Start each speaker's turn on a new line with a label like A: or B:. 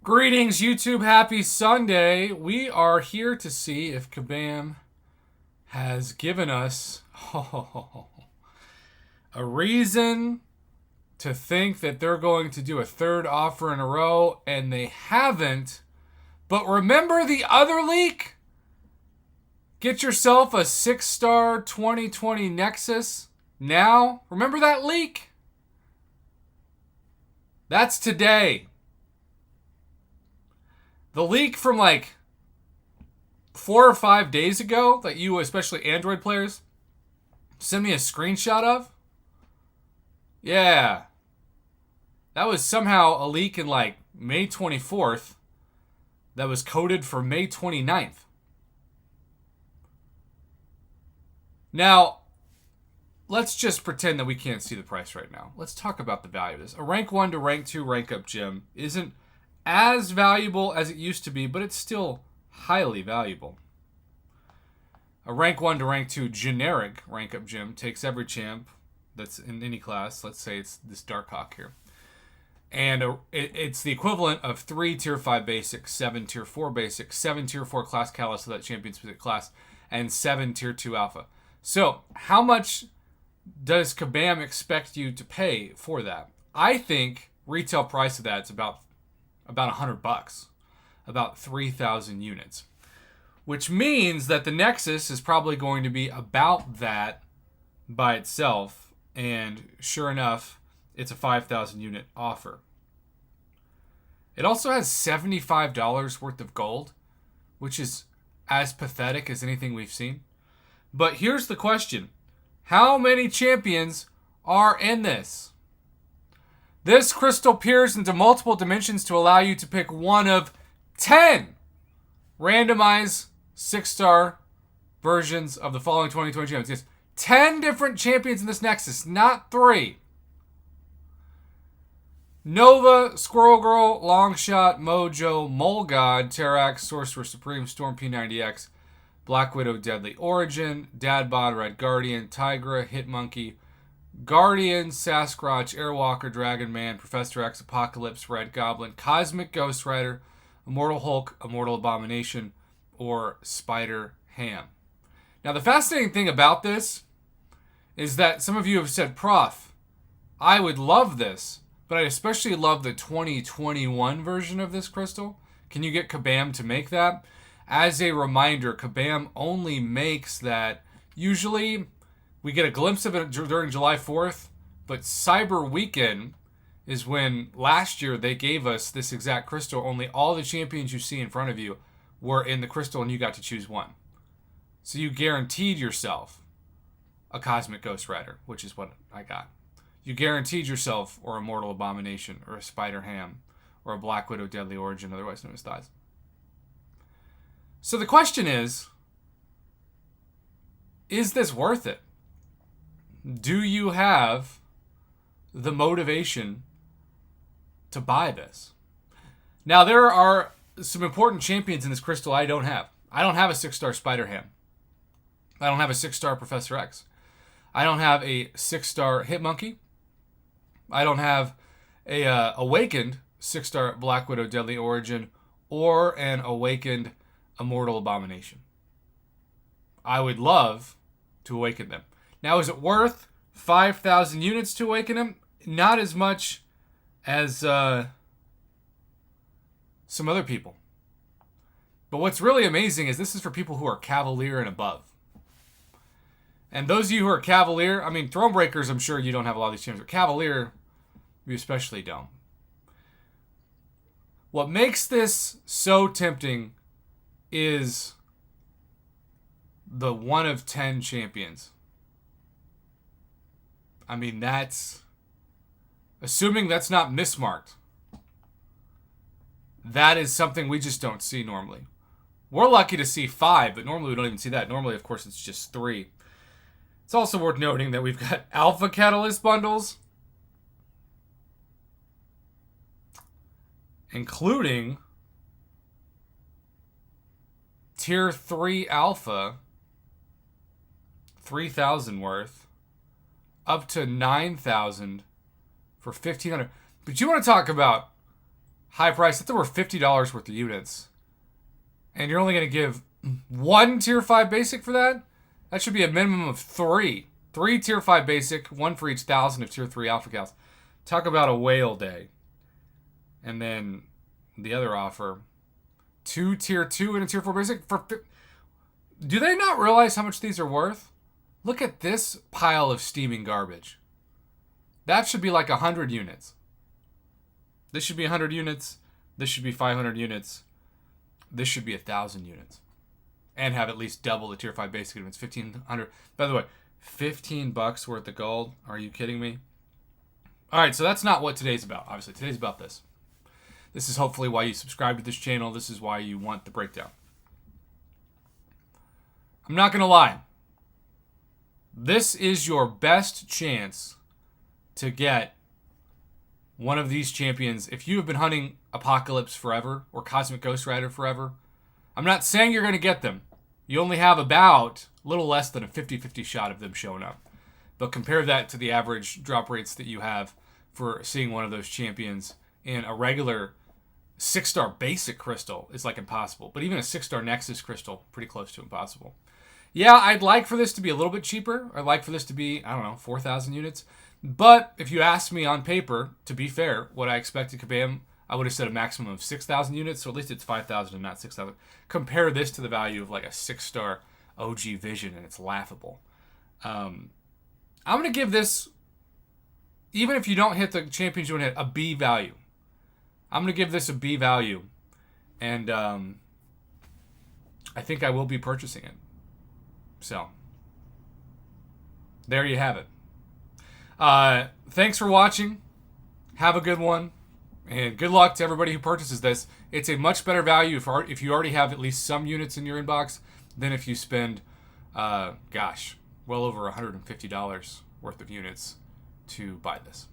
A: Greetings, YouTube. Happy Sunday. We are here to see if Kabam has given us a reason to think that they're going to do a third offer in a row, and they haven't. But remember the other leak? Get yourself a 6-star 2020 Nexus now. Remember that leak? That's today. The leak from like 4 or 5 days ago that you, especially Android players, sent me a screenshot of. Yeah. That was somehow a leak in like May 24th that was coded for May 29th. Now, let's just pretend that we can't see the price right now. Let's talk about the value of this. A rank 1 to rank 2 rank up gem isn't as valuable as it used to be, but it's still highly valuable. A rank 1 to rank 2 generic rank up gem takes every champ that's in any class. Let's say it's this Darkhawk here. And it's the equivalent of 3 tier 5 basic, 7 tier 4 basic, 7 tier 4 class catalyst, so that champion specific class, and 7 tier 2 alpha. So how much does Kabam expect you to pay for that? I think retail price of that is about $100, about 3,000 units, which means that the Nexus is probably going to be about that by itself. And sure enough, it's a 5,000 unit offer. It also has $75 worth of gold, which is as pathetic as anything we've seen. But here's the question. How many champions are in this? This crystal peers into multiple dimensions to allow you to pick one of 10 randomized 6-star versions of the following 2020 champions. Yes, 10 different champions in this Nexus, not 3. Nova, Squirrel Girl, Longshot, Mojo, Mole God, Terrax, Sorcerer Supreme, Storm P90X, Black Widow, Deadly Origin, Dadbot, Red Guardian, Tigra, Hitmonkey, Guardian, Sasquatch, Airwalker, Dragon Man, Professor X, Apocalypse, Red Goblin, Cosmic Ghost Rider, Immortal Hulk, Immortal Abomination, or Spider Ham. Now, the fascinating thing about this is that some of you have said, Prof, I would love this, but I especially love the 2021 version of this crystal. Can you get Kabam to make that? As a reminder, Kabam only makes that usually. We get a glimpse of it during July 4th, but Cyber Weekend is when last year they gave us this exact crystal. Only all the champions you see in front of you were in the crystal, and you got to choose one. So you guaranteed yourself a Cosmic Ghost Rider, which is what I got. You guaranteed yourself or Immortal Abomination or a Spider Ham or a Black Widow Deadly Origin, otherwise known as Thighs. So the question is this worth it? Do you have the motivation to buy this? Now, there are some important champions in this crystal I don't have. I don't have a 6-star Spider Ham. I don't have a 6-star Professor X. I don't have a 6-star Hitmonkey. I don't have a awakened 6-star Black Widow Deadly Origin or an awakened Immortal Abomination. I would love to awaken them. Now, is it worth 5,000 units to awaken him? Not as much as some other people. But what's really amazing is this is for people who are Cavalier and above. And those of you who are Cavalier, I mean, Thronebreakers, I'm sure you don't have a lot of these champions, but Cavalier, you especially don't. What makes this so tempting is the 1 of 10 champions. I mean, that's... Assuming that's not mismarked. That is something we just don't see normally. We're lucky to see 5, but normally we don't even see that. Normally, of course, it's just 3. It's also worth noting that we've got Alpha Catalyst bundles, including Tier 3 Alpha, 3,000 worth, up to 9,000 for 1,500. But you want to talk about high price. That's over $50 worth of units. And you're only going to give one tier 5 basic for that? That should be a minimum of 3. 3 tier 5 basic, 1 for each 1,000 of tier 3 alpha cows. Talk about a whale day. And then the other offer, 2 tier 2 and a tier 4 basic. Do they not realize how much these are worth? Look at this pile of steaming garbage. That should be like 100 units. This should be 100 units. This should be 500 units. This should be 1,000 units. And have at least double the tier 5 basic if it's 1,500. By the way, $15 worth of gold. Are you kidding me? All right, so that's not what today's about. Obviously, today's about this. This is hopefully why you subscribe to this channel. This is why you want the breakdown. I'm not going to lie. This is your best chance to get one of these champions. If you have been hunting Apocalypse forever or Cosmic Ghost Rider forever, I'm not saying you're going to get them. You only have about a little less than a 50-50 shot of them showing up. But compare that to the average drop rates that you have for seeing one of those champions in a regular 6-star basic crystal is like impossible. But even a 6-star Nexus crystal, pretty close to impossible. Yeah, I'd like for this to be a little bit cheaper. I'd like for this to be, I don't know, 4,000 units. But if you asked me on paper, to be fair, what I expected Kabam, I would have said a maximum of 6,000 units. So at least it's 5,000 and not 6,000. Compare this to the value of like a 6-star OG Vision, and it's laughable. I'm going to give this, even if you don't hit the champions you want to hit, a B value. I'm going to give this a B value. And I think I will be purchasing it. So, there you have it. Thanks for watching. Have a good one. And good luck to everybody who purchases this. It's a much better value if you already have at least some units in your inbox than if you spend, well over $150 worth of units to buy this.